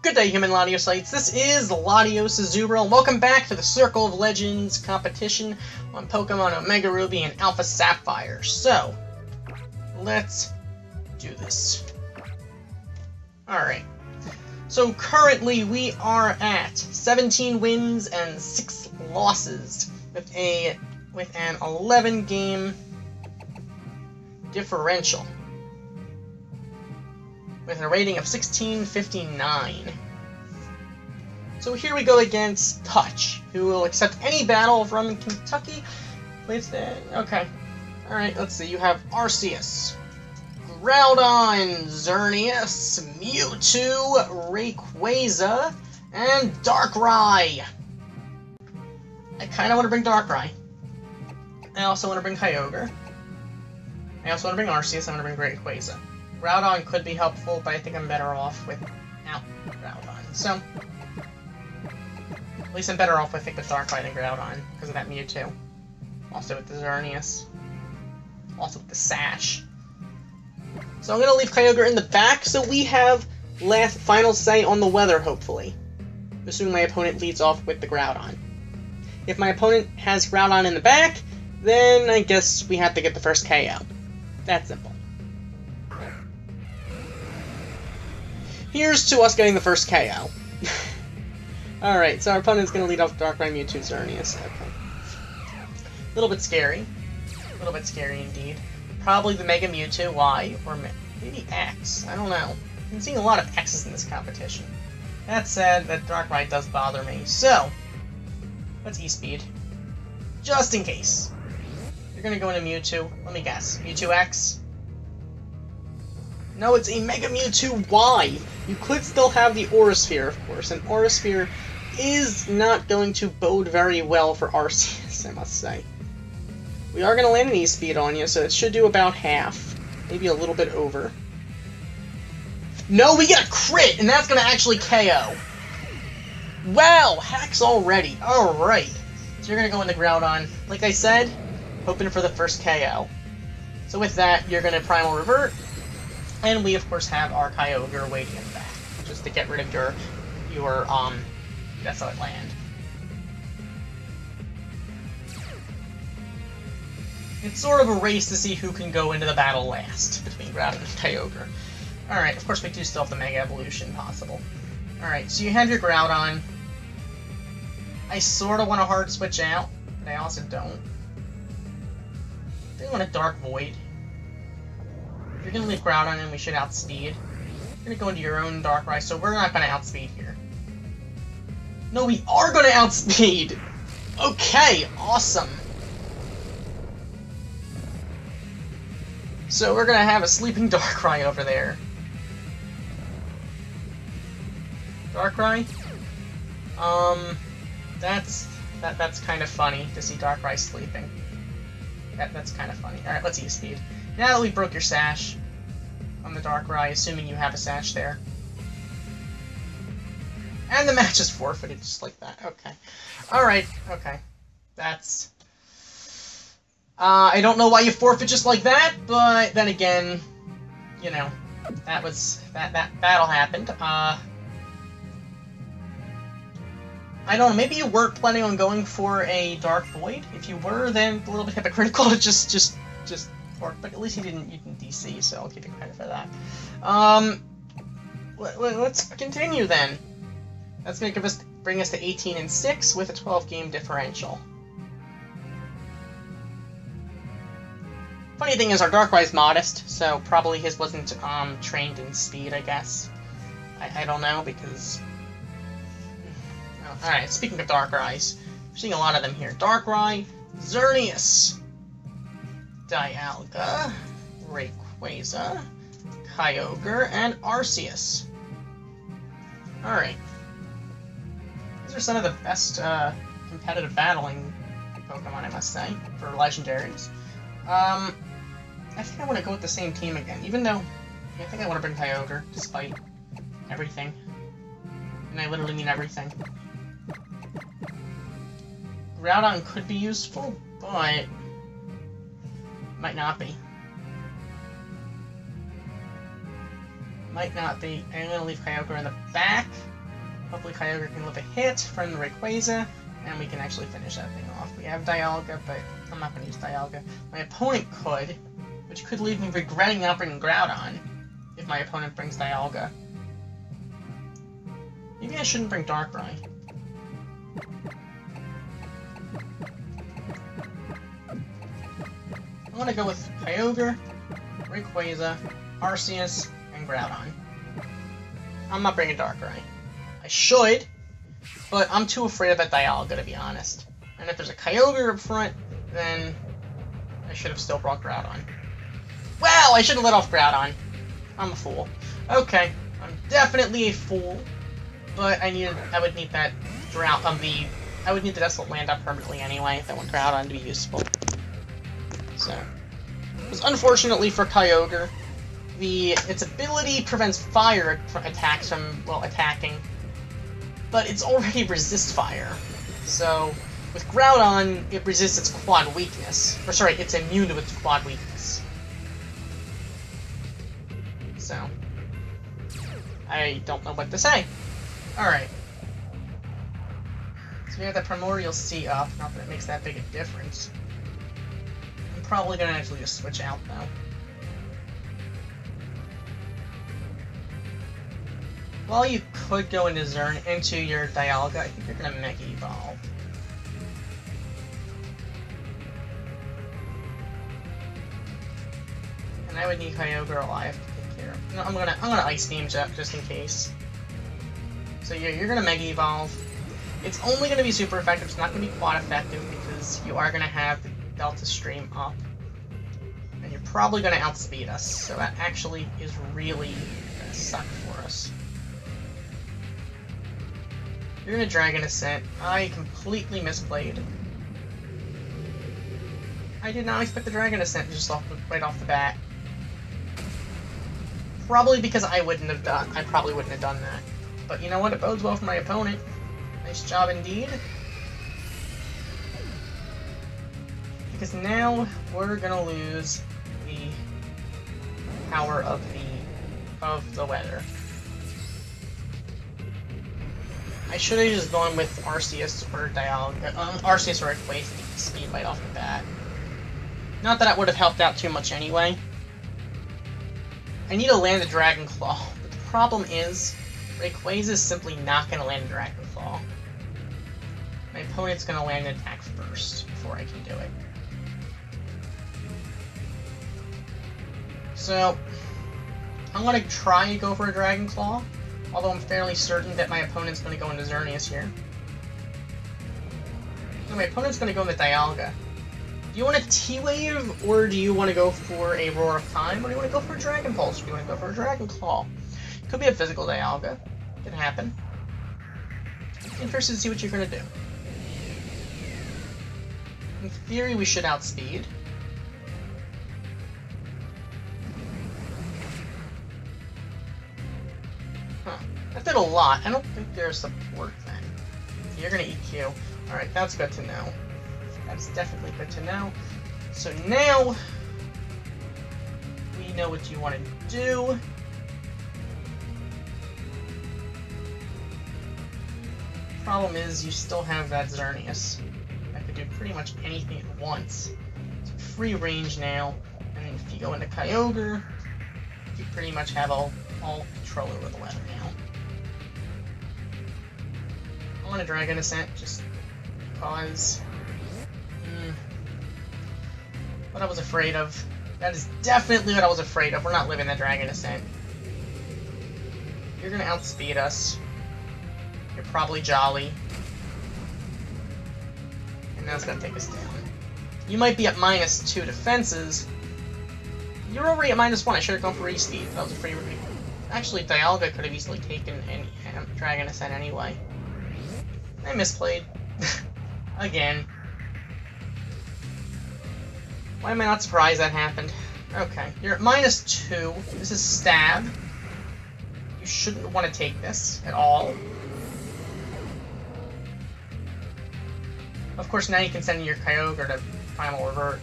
Good day, human Ladiocytes. This is Latios Azura, and welcome back to the Circle of Legends competition on Pokemon Omega Ruby and Alpha Sapphire. So, let's do this. Alright. So currently we are at 17 wins and 6 losses with an 11-game differential, with a rating of 1659. So here we go against Touch, who will accept any battle from Kentucky. Okay. Alright, let's see. You have Arceus, Groudon, Xerneas, Mewtwo, Rayquaza, and Darkrai. I kind of want to bring Darkrai. I also want to bring Kyogre. I also want to bring Arceus. I want to bring Rayquaza. Groudon could be helpful, but I think I'm better off without Groudon. So, at least I'm better off, I think, with Darkrai than Groudon, because of that Mewtwo. Also with the Xerneas. Also with the Sash. So I'm going to leave Kyogre in the back, so we have final say on the weather, hopefully. Assuming my opponent leads off with the Groudon. If my opponent has Groudon in the back, then I guess we have to get the first KO. That's simple. Here's to us getting the first KO. Alright, so our opponent's going to lead off Darkrai, Mewtwo, Xerneas. Okay. A little bit scary. A little bit scary indeed. Probably the Mega Mewtwo, Y, or maybe X. I don't know. I'm seeing a lot of X's in this competition. That said, that Darkrai does bother me. So, let's E-Speed. Just in case. You're going to go into Mewtwo. Let me guess. Mewtwo X? No, it's a Mega Mewtwo Y! You could still have the Aura Sphere, of course, and Aura Sphere is not going to bode very well for Arceus, I must say. We are going to land an E-Speed on you, so it should do about half. Maybe a little bit over. No, we get a crit, and that's going to actually KO. Wow, hacks already. Alright. So you're going to go into Groudon. Like I said, hoping for the first KO. So with that, you're going to Primal Revert. And we, of course, have our Kyogre waiting in the back, just to get rid of your Desolate Land. It's sort of a race to see who can go into the battle last, between Groudon and Kyogre. Alright, of course we do still have the Mega Evolution possible. Alright, so you have your Groudon. I sort of want to hard switch out, but I also don't. I think I want a Dark Void. You're going to leave Groudon and we should outspeed. You're going to go into your own Darkrai, so we're not going to outspeed here. No, we are going to outspeed! Okay, awesome. So we're going to have a sleeping Darkrai over there. Darkrai? That's kind of funny to see Darkrai sleeping. That's kind of funny. Alright, let's E-Speed. Now that we broke your Sash on the Darkrai, assuming you have a Sash there. And the match is forfeited just like that. Okay. Alright, okay. That's... I don't know why you forfeit just like that, but then again, you know, that battle happened. I don't know, maybe you weren't planning on going for a Dark Void? If you were, then a little bit hypocritical to just work, but at least you didn't DC, so I'll give you credit for that. Let's continue then. That's going to bring us to 18 and 6 with a 12-game differential. Funny thing is, our Darkrai's modest, so probably his wasn't trained in speed, I guess. I don't know, because... Oh, alright, speaking of Darkrai's, we're seeing a lot of them here. Darkrai, Xerneas, Dialga, Rayquaza, Kyogre, and Arceus. Alright. These are some of the best competitive battling Pokemon, I must say, for legendaries. I think I want to go with the same team again, even though I think I want to bring Kyogre, despite everything. And I literally mean everything. Groudon could be useful, but might not be. Might not be. I'm going to leave Kyogre in the back. Hopefully Kyogre can live a hit from the Rayquaza, and we can actually finish that thing off. We have Dialga, but I'm not going to use Dialga. My opponent could, which could leave me regretting not bringing Groudon if my opponent brings Dialga. Maybe I shouldn't bring Darkrai. I'm going to go with Kyogre, Rayquaza, Arceus, and Groudon. I'm not bringing Darkrai. I should, but I'm too afraid of that Dialga, to be honest. And if there's a Kyogre up front, then I should have still brought Groudon. Wow, I should have let off Groudon. I'm a fool. Okay, I'm definitely a fool, but I would need that I would need the Desolate Land up permanently anyway if I want Groudon to be useful. So, because unfortunately for Kyogre, its ability prevents fire attacks from, well, attacking, but it's already resist fire. So, with Groudon, it resists its quad weakness. Or sorry, it's immune to its quad weakness. So, I don't know what to say. Alright. So we have that Primordial Sea up, not that it makes that big a difference. I'm probably gonna actually just switch out, though. While you could go into your Dialga, I think you're gonna Mega Evolve. And I would need Kyogre alive to take care of. No, I'm gonna Ice Beam just in case. So yeah, you're gonna Mega Evolve. It's only gonna be super effective. It's not gonna be quad effective because you are gonna have the Delta Stream up, and you're probably gonna outspeed us. So that actually is really gonna suck for us. You're gonna Dragon Ascent. I completely misplayed. I did not expect the Dragon Ascent just right off the bat. Probably because I probably wouldn't have done that. But you know what? It bodes well for my opponent. Nice job indeed. Because now we're gonna lose the power of the weather. I should have just gone with Arceus or Dialga, Arceus or Rayquaza to get the speed right off the bat. Not that it would have helped out too much anyway. I need to land a Dragon Claw, but the problem is Rayquaza is simply not going to land a Dragon Claw. My opponent's going to land an attack first before I can do it. So, I'm going to try to go for a Dragon Claw, although I'm fairly certain that my opponent's going to go into Xerneas here. So my opponent's going to go into Dialga. Do you want a T-Wave, or do you want to go for a Roar of Time, or do you want to go for a Dragon Pulse, or do you want to go for a Dragon Claw? Could be a physical Dialga. Could happen. Interested to see what you're going to do. In theory, we should outspeed. Huh. That did a lot. I don't think there's support then. You're going to EQ. Alright, that's good to know. That's definitely good to know. So now, we know what you want to do. Problem is, you still have that Xerneas that could do pretty much anything at once. It's free range now, and if you go into Kyogre, you pretty much have all control over the weather now. I want a Dragon Ascent just because what I was afraid of. That is definitely what I was afraid of. We're not living that Dragon Ascent. You're gonna outspeed us. You're probably Jolly. And that's gonna take us down. You might be at -2 defenses. You're already at -1. I should have gone for E-Speed. That was a free read. Actually, Dialga could have easily taken any Dragon Ascent anyway. I misplayed. Again. Why am I not surprised that happened? Okay, you're at -2. This is Stab. You shouldn't want to take this at all. Of course, now you can send your Kyogre to Primal Revert.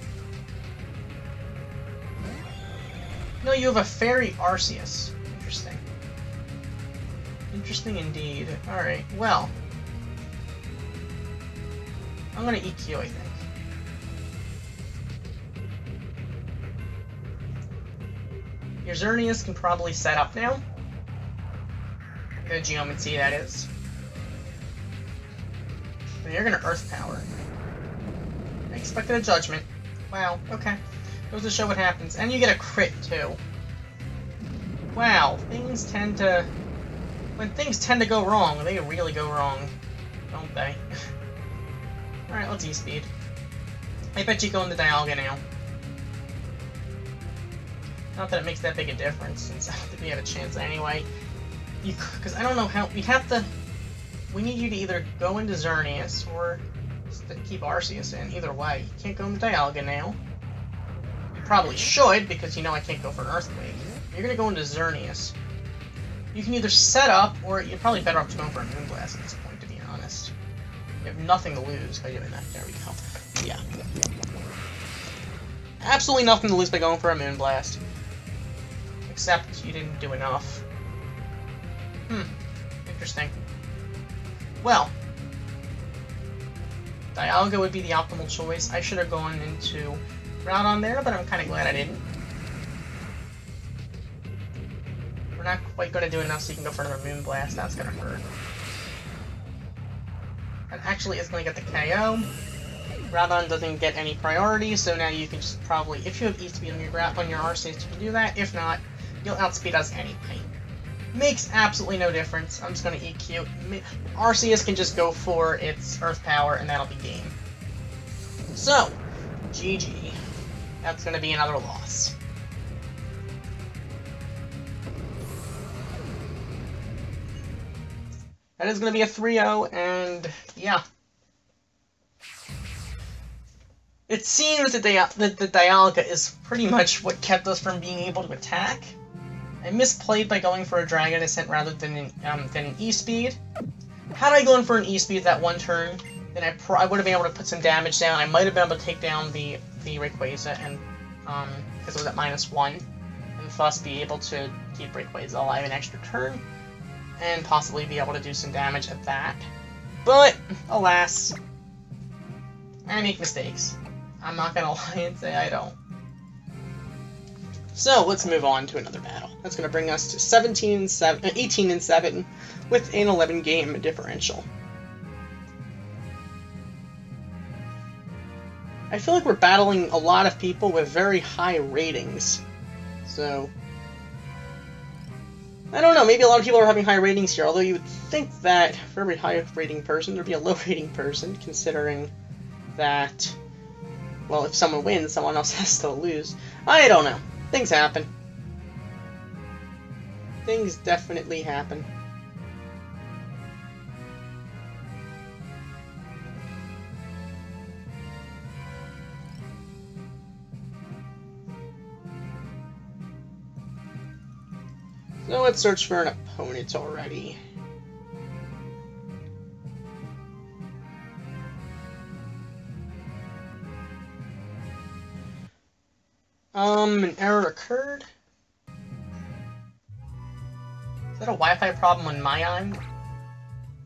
No, you have a Fairy Arceus. Interesting. Interesting indeed. Alright, well. I'm gonna EQ, I think. Your Xerneas can probably set up now. The Geomancy, that is. And you're gonna Earth Power. I expected a Judgment. Wow, okay. Goes to show what happens. And you get a crit, too. Wow, things tend to... When things tend to go wrong, they really go wrong. Don't they? Alright, let's E-Speed. I bet you go into Dialga now. Not that it makes that big a difference, since I don't think we have a chance anyway. Because I don't know how... We need you to either go into Xerneas, or just to keep Arceus in. Either way. You can't go into Dialga now. You probably should, because you know I can't go for an Earthquake. You're gonna go into Xerneas. You can either set up, or you're probably better off going for a Moonblast at this point, to be honest. You have nothing to lose by doing that. There we go. Yeah. Absolutely nothing to lose by going for a Moonblast. Except you didn't do enough. Interesting. Well, Dialga would be the optimal choice. I should have gone into Groudon there, but I'm kind of glad I didn't. We're not quite going to do enough so you can go for another Moonblast. That's going to hurt. And actually, it's going to get the KO. Groudon doesn't get any priority, so now you can just probably, if you have E-Speed on your Arceus, you can do that. If not, you'll outspeed us anyway. Makes absolutely no difference. I'm just going to EQ. Arceus can just go for its Earth Power, and that'll be game. So, GG. That's going to be another loss. That is going to be a 3-0, and yeah. It seems that the Dialga is pretty much what kept us from being able to attack. I misplayed by going for a Dragon Ascent rather than an E-Speed. Had I gone for an E-Speed that one turn, then I would have been able to put some damage down. I might have been able to take down the Rayquaza, and because it was at -1, and thus be able to keep Rayquaza alive an extra turn, and possibly be able to do some damage at that. But, alas, I make mistakes. I'm not gonna lie and say I don't. So, let's move on to another battle. That's going to bring us to 18-7 with an 11-game differential. I feel like we're battling a lot of people with very high ratings. So, I don't know, maybe a lot of people are having high ratings here, although you would think that for every high rating person, there'd be a low rating person, considering that, well, if someone wins, someone else has to lose. I don't know. Things happen. Things definitely happen. So let's search for an opponent already. An error occurred? Is that a Wi-Fi problem on my end?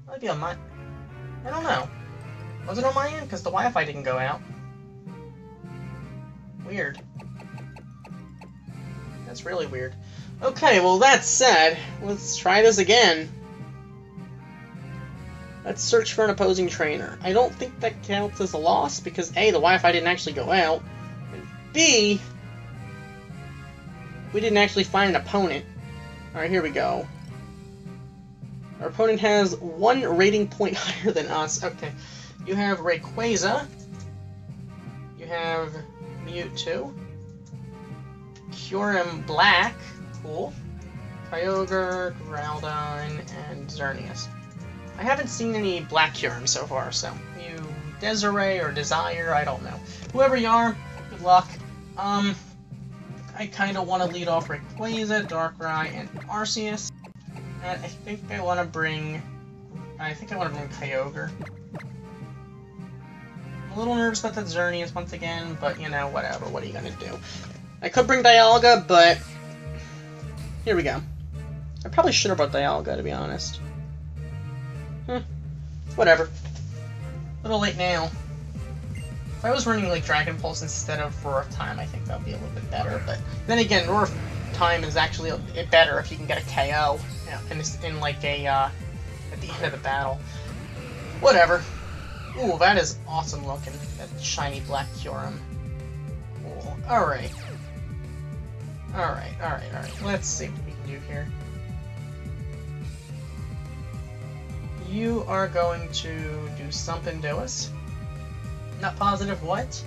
Might be on my... I don't know. Was it on my end? Because the Wi-Fi didn't go out. Weird. That's really weird. Okay, well that said, let's try this again. Let's search for an opposing trainer. I don't think that counts as a loss, because A, the Wi-Fi didn't actually go out, and B, we didn't actually find an opponent. Alright, here we go. Our opponent has 1 rating point higher than us. Okay, you have Rayquaza. You have Mewtwo. Kyurem Black. Cool. Kyogre, Groudon, and Xerneas. I haven't seen any Black Kyurem so far, so you Desiree or Desire, I don't know. Whoever you are, good luck. I kind of want to lead off Rayquaza, Darkrai, and Arceus. And I think I want to bring Kyogre. I'm a little nervous about that Xerneas once again, but you know, whatever. What are you gonna do? I could bring Dialga, but here we go. I probably should have brought Dialga, to be honest. Whatever. A little late now. If I was running like Dragon Pulse instead of Roar of Time, I think that would be a little bit better. But then again, Roar of Time is actually better if you can get a KO in like a at the end of the battle. Whatever. Ooh, that is awesome looking. That shiny black Kyurem. Cool. Alright. Alright. Let's see what we can do here. You are going to do something to us. Not positive what.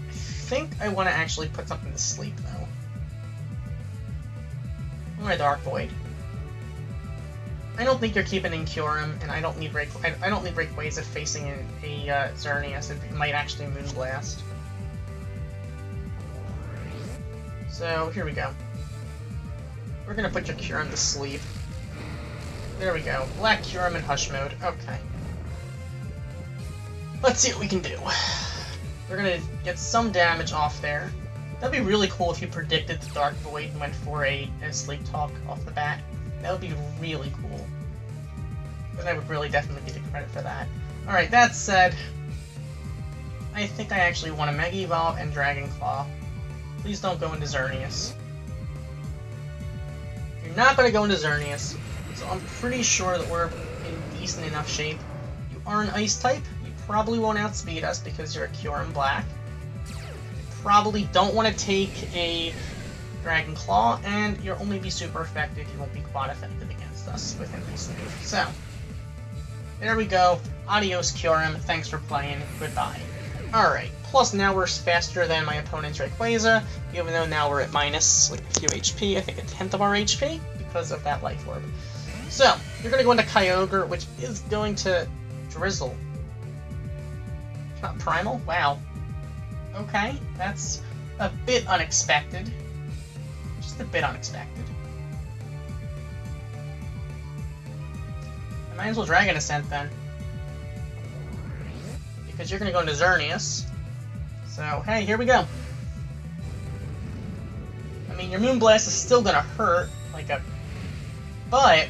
I think I want to actually put something to sleep, though. My Dark Void. I don't think you're keeping in Kyurem, and I don't need Rayquaza facing a Xerneas. It might actually Moonblast. So here we go. We're gonna put your Kyurem to sleep. There we go. Black Kyurem in Hush Mode. Okay. Let's see what we can do. We're gonna get some damage off there. That'd be really cool if you predicted the Dark Void and went for a Sleep Talk off the bat. That would be really cool. But I would really definitely give you credit for that. Alright, that said, I think I actually want to Mega Evolve and Dragon Claw. Please don't go into Xerneas. You're not going to go into Xerneas, so I'm pretty sure that we're in decent enough shape. You are an Ice type. You probably won't outspeed us because you're a Kyurem Black. You probably don't want to take a Dragon Claw, and you'll only be super effective. You won't be quad effective against us with Increase Move. So, there we go. Adios, Kyurem. Thanks for playing. Goodbye. Alright, plus now we're faster than my opponent's Rayquaza, even though now we're at minus like a few HP, I think a 10th of our HP, because of that Life Orb. So, you're going to go into Kyogre, which is going to Drizzle. Not Primal? Wow. Okay, that's a bit unexpected. Just a bit unexpected. I might as well Dragon Ascent then. Because you're going to go into Xerneas. So, hey, here we go. I mean, your Moonblast is still going to hurt, like a... But...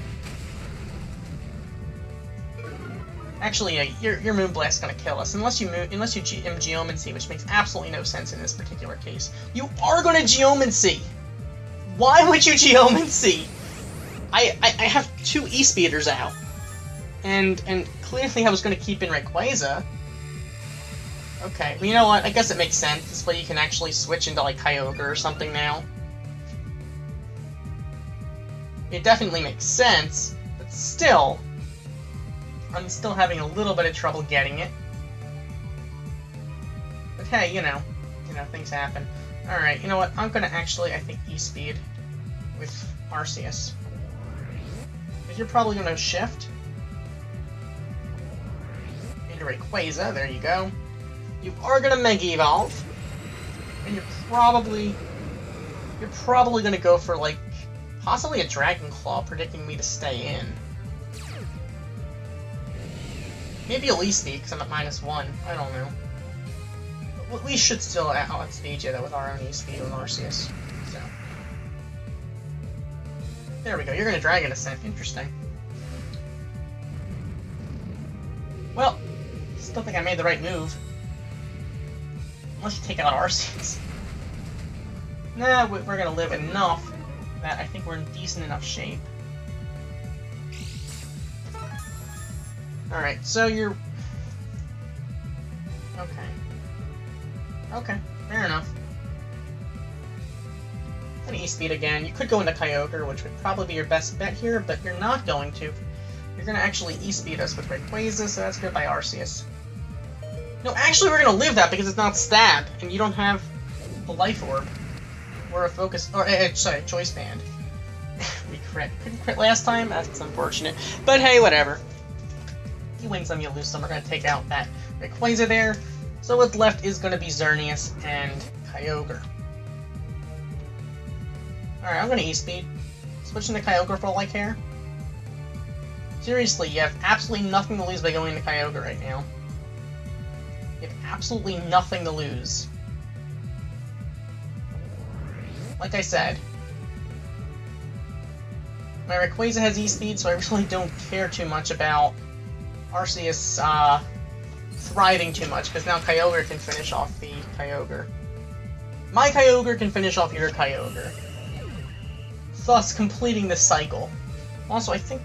Actually, your Moonblast is going to kill us, unless you Geomancy, which makes absolutely no sense in this particular case. You are going to Geomancy! Why would you Geomancy? I have two E-Speeders out. And clearly I was going to keep in Rayquaza. Okay, well, you know what? I guess it makes sense. This way you can actually switch into, like, Kyogre or something now. It definitely makes sense, but still, I'm still having a little bit of trouble getting it. But hey, you know, things happen. Alright, you know what? I'm gonna actually, I think, E-Speed with Arceus. Because you're probably gonna shift into Rayquaza, there you go. You are gonna Mega Evolve, and you're probably gonna go for, like, possibly a Dragon Claw, predicting me to stay in. Maybe a E-Speed, because I'm at -1. I don't know. But we should still outspeed you, though, with our own E-Speed with Arceus. So. There we go. You're gonna Dragon Ascent. Interesting. Well, still think I made the right move. Unless you take out Arceus. Nah, we're gonna live enough that I think we're in decent enough shape. Alright, so you're... Okay, fair enough. I'm gonna E-Speed again. You could go into Kyogre, which would probably be your best bet here, but you're not going to. You're gonna actually E-Speed us with Rayquaza, so that's good by Arceus. No, actually we're gonna live that because it's not Stab, and you don't have the Life Orb. Or a Focus... Or, sorry, Choice Band. We crit. Couldn't crit last time? That's unfortunate. But hey, whatever. You win some, you lose some. We're gonna take out that Rayquaza there. So what's left is gonna be Xerneas and Kyogre. Alright, I'm gonna E-Speed. Switching to Kyogre for all I care. Seriously, you have absolutely nothing to lose by going to Kyogre right now. You have absolutely nothing to lose. Like I said, My Rayquaza has E-Speed, so I really don't care too much about Arceus thriving too much, because now Kyogre can finish off the Kyogre. My Kyogre can finish off your Kyogre, thus completing this cycle. Also, I think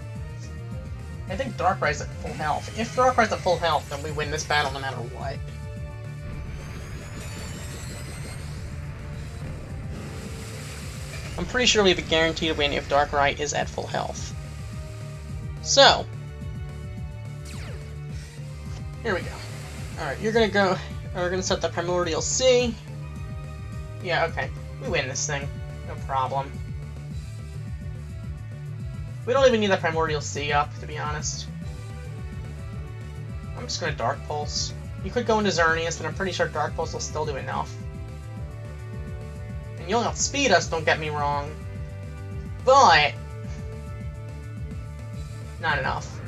Darkrai's at full health. If Darkrai's at full health, then we win this battle no matter what. I'm pretty sure we have a guaranteed win if Darkrai is at full health. So, here we go. Alright, you're gonna go, we're gonna set the Primordial C. Yeah, okay. We win this thing. No problem. We don't even need that Primordial C up, to be honest. I'm just gonna Dark Pulse. You could go into Xerneas, and I'm pretty sure Dark Pulse will still do enough. And you'll outspeed us, don't get me wrong. But not enough.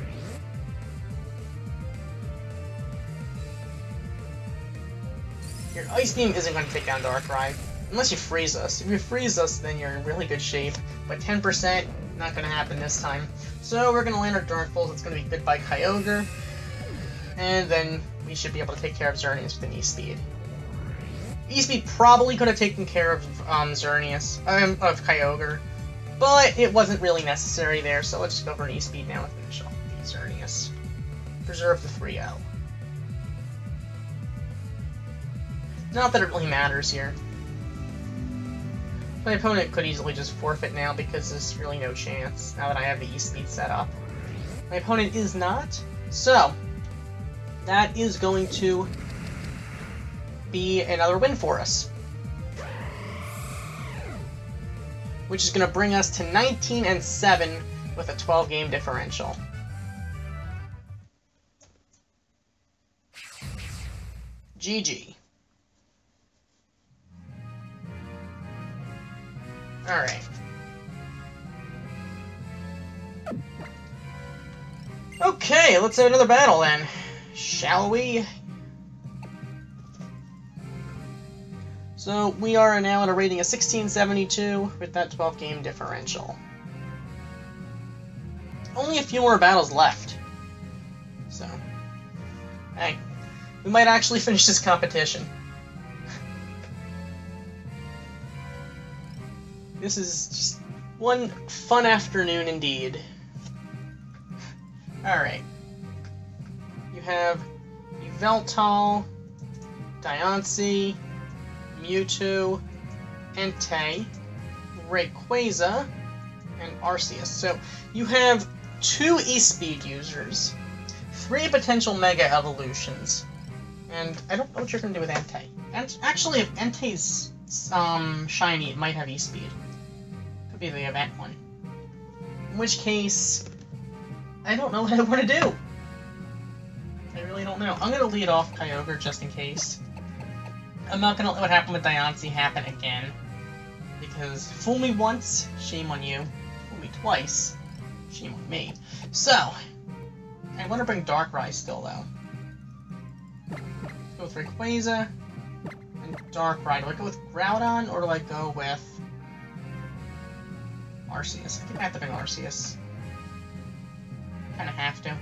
Your Ice Beam isn't going to take down Darkrai. Unless you freeze us. If you freeze us, then you're in really good shape. But 10%, not going to happen this time. So we're going to land our Dark Pulse. It's going to be Goodbye Kyogre. And then we should be able to take care of Xerneas with an E-Speed. E-Speed probably could have taken care of Xerneas, of Kyogre. But it wasn't really necessary there, so let's just go for an E-Speed now and finish off the Xerneas. Preserve the 3-0. Not that it really matters here. My opponent could easily just forfeit now because there's really no chance now that I have the E-Speed set up. My opponent is not, so that is going to be another win for us. Which is going to bring us to 19-7 with a 12-game differential. GG. Alright. Okay, let's have another battle then. Shall we? So, we are now at a rating of 1672 with that 12-game differential. Only a few more battles left. So, hey, we might actually finish this competition. This is just one fun afternoon indeed. Alright. You have Yveltal, Diancie, Mewtwo, Entei, Rayquaza, and Arceus. So you have 2 E-Speed users, 3 potential Mega Evolutions, and I don't know what you're going to do with Entei. And actually, if Entei's shiny, it might have E-Speed. Could be the event one. In which case, I don't know what I want to do. I really don't know. I'm going to lead off Kyogre just in case. I'm not going to let what happened with Diancie happen again. Because fool me once, shame on you. Fool me twice, shame on me. So, I want to bring Darkrai still, though. Go with Rayquaza and Darkrai. Do I go with Groudon, or do I go with Arceus? I think I have to bring Arceus. Kind of have to.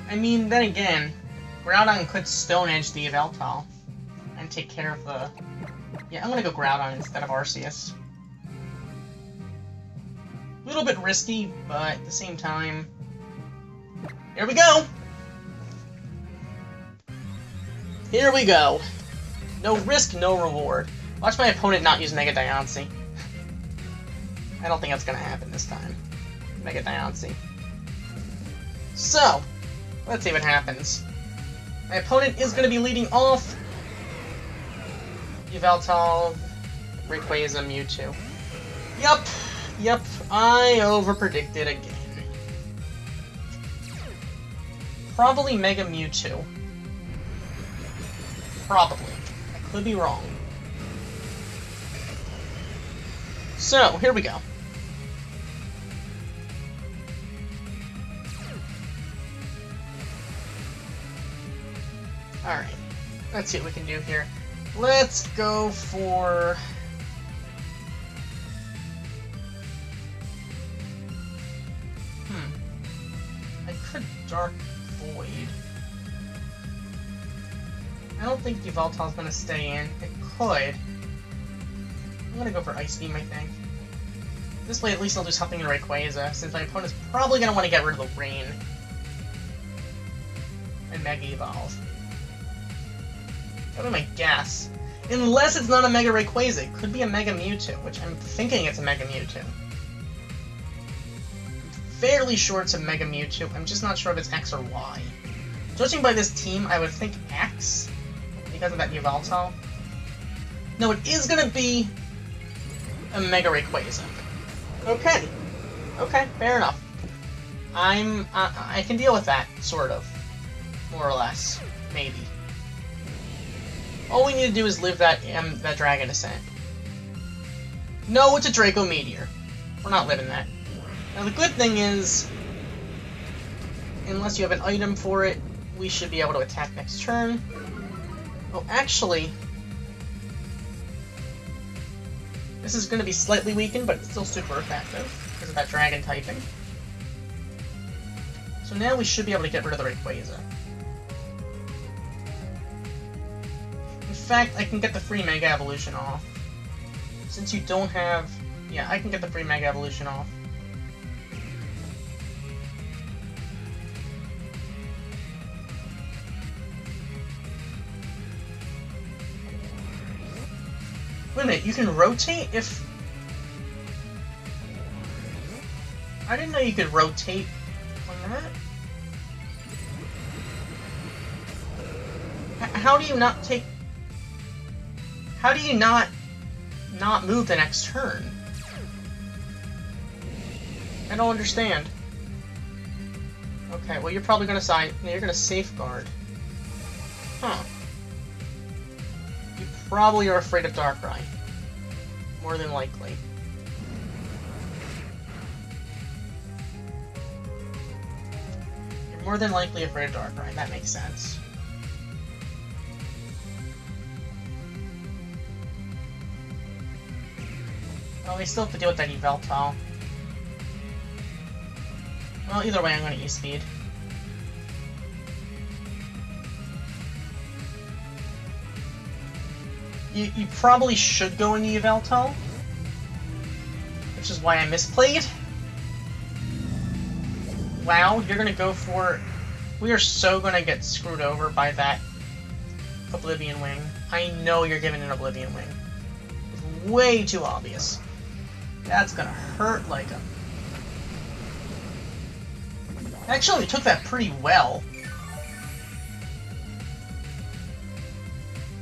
I mean, then again, Groudon could Stone Edge the Yveltal and take care of the... Yeah, I'm gonna go Groudon instead of Arceus. A little bit risky, but at the same time... Here we go! Here we go! No risk, no reward. Watch my opponent not use Mega Diancie. I don't think that's gonna happen this time. Mega Diancie. So, let's see what happens. My opponent is gonna be leading off Yveltal, Rayquaza, Mewtwo. Yep, I overpredicted again. Probably Mega Mewtwo. Probably. I could be wrong. So, here we go. Alright, let's see what we can do here. Let's go for could Dark Void. I don't think Yveltal's gonna stay in. It could. I'm gonna go for Ice Beam, I think. This way at least I'll do something in Rayquaza, since my opponent's probably gonna want to get rid of the Rain. And Mega Evolve. That would be my guess. Unless it's not a Mega Rayquaza, it could be a Mega Mewtwo, which I'm thinking it's a Mega Mewtwo. I'm fairly sure it's a Mega Mewtwo, I'm just not sure if it's X or Y. Judging by this team, I would think X, because of that Yveltal. No, it is gonna be a Mega Rayquaza. Okay. Okay, fair enough. I can deal with that, sort of. More or less. Maybe. All we need to do is live that Dragon Descent. No, it's a Draco Meteor. We're not living that. Now the good thing is, unless you have an item for it, we should be able to attack next turn. Oh, actually, this is going to be slightly weakened, but it's still super effective because of that Dragon typing. So now we should be able to get rid of the Rayquaza. In fact, I can get the free Mega Evolution off. Since you don't have... Yeah, I can get the free Mega Evolution off. Wait a minute, you can rotate if... I didn't know you could rotate on that. How do you not take... How do you not move the next turn? I don't understand. Okay, well you're probably gonna you're gonna safeguard. Huh. You probably are afraid of Darkrai. More than likely. You're more than likely afraid of Darkrai, that makes sense. Oh, we still have to deal with that Yveltal. Well, either way, I'm going to E-Speed. You probably should go into Yveltal, which is why I misplayed. Wow, you're going to go for... We are so going to get screwed over by that Oblivion Wing. I know you're giving an Oblivion Wing. It's way too obvious. That's gonna hurt like a... Actually, we took that pretty well.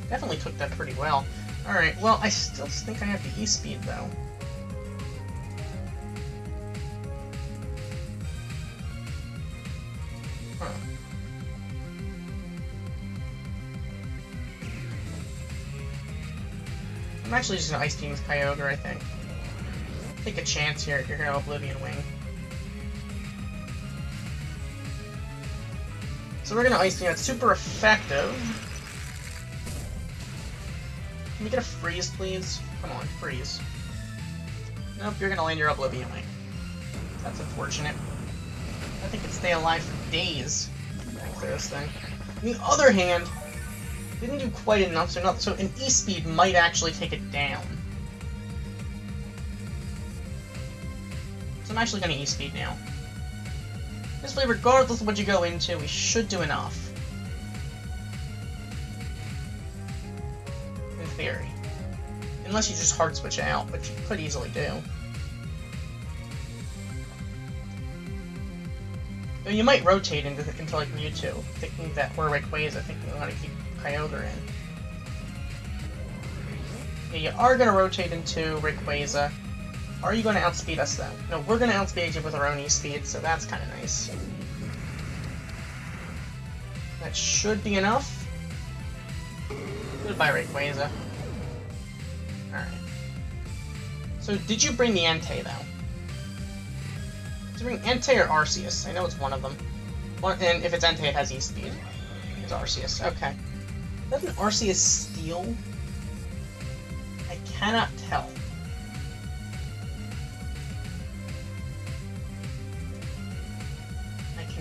Definitely took that pretty well. Alright, well, I still think I have the E-Speed, though. Huh. I'm actually just gonna Ice Beam with Kyogre, I think. Take a chance here if you're gonna Oblivion Wing. So we're gonna Ice Beam. It's super effective. Can we get a freeze, please? Come on, freeze. Nope, you're gonna land your Oblivion Wing. That's unfortunate. I think it stay alive for days. Thanks to this thing. On the other hand, didn't do quite enough, so an E-Speed might actually take it down. So I'm actually going to E-Speed now. This way, regardless of what you go into, we should do enough. In theory. Unless you just hard switch out, which you could easily do. Though you might rotate into like Mewtwo, thinking that we're Rayquaza, thinking we want to keep Kyogre in. Yeah, you are going to rotate into Rayquaza. Are you going to outspeed us, though? No, we're going to outspeed you with our own E-Speed, so that's kind of nice. That should be enough. Goodbye, Rayquaza. Alright. So, did you bring the Entei, though? Did you bring Entei or Arceus? I know it's one of them. And if it's Entei, it has E-Speed. It's Arceus. Okay. Is that an Arceus Steel? I cannot tell.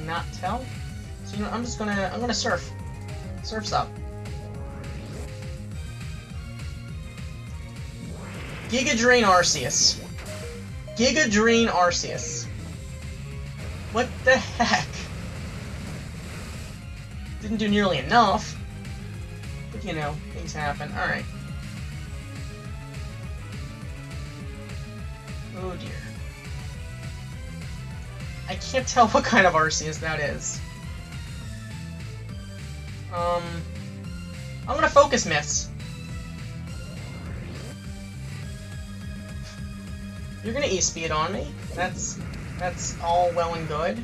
not tell? So, you know, I'm gonna surf. Surf's up. Giga Drain Arceus. Giga Drain Arceus. What the heck? Didn't do nearly enough. But, you know, things happen. Alright. Oh dear. I can't tell what kind of Arceus that is. I'm gonna Focus Miss. You're gonna E-Speed on me. That's all well and good.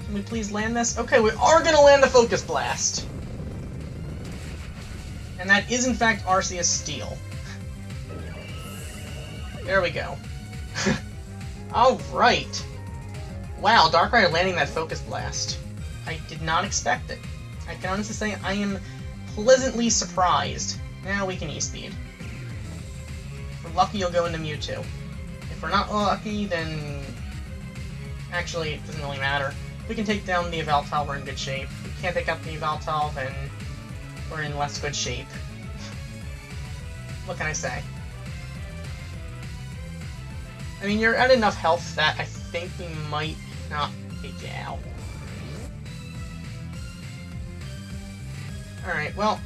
Can we please land this? Okay, we are gonna land the Focus Blast. And that is in fact Arceus Steel. There we go. Alright. Wow, Darkrai landing that Focus Blast. I did not expect it. I can honestly say I am pleasantly surprised. Now we can E-Speed. If we're lucky, you'll go into Mewtwo. If we're not lucky, then... Actually, it doesn't really matter. If we can take down the Yveltal, we're in good shape. If we can't take out the Yveltal, then we're in less good shape. What can I say? I mean, you're at enough health that I think we might not take you out. Alright, well...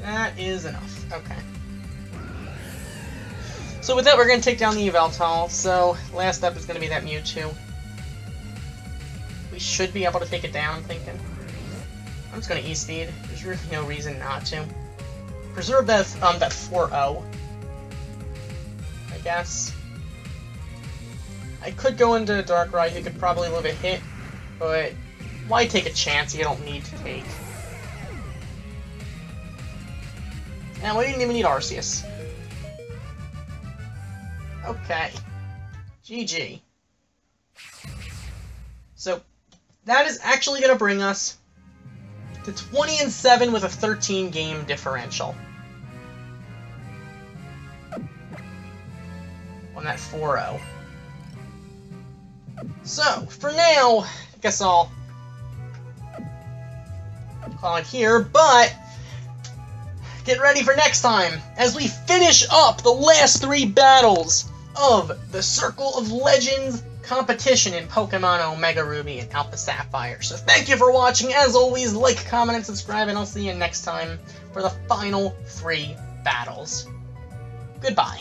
That is enough. Okay. So with that, we're going to take down the Yveltal, so last step is going to be that Mewtwo. We should be able to take it down, I'm thinking. I'm just going to E-Speed. There's really no reason not to. Preserve that 4-0. I guess. I could go into Darkrai, he could probably live a hit, but why take a chance you don't need to take? And we didn't even need Arceus. Okay. GG. So, that is actually going to bring us to 20-7 with a 13-game differential. On that 4-0. So, for now, I guess I'll call it here, but get ready for next time as we finish up the last 3 battles of the Circle of Legends competition in Pokemon Omega Ruby and Alpha Sapphire. So thank you for watching. As always, like, comment, and subscribe, and I'll see you next time for the final 3 battles. Goodbye.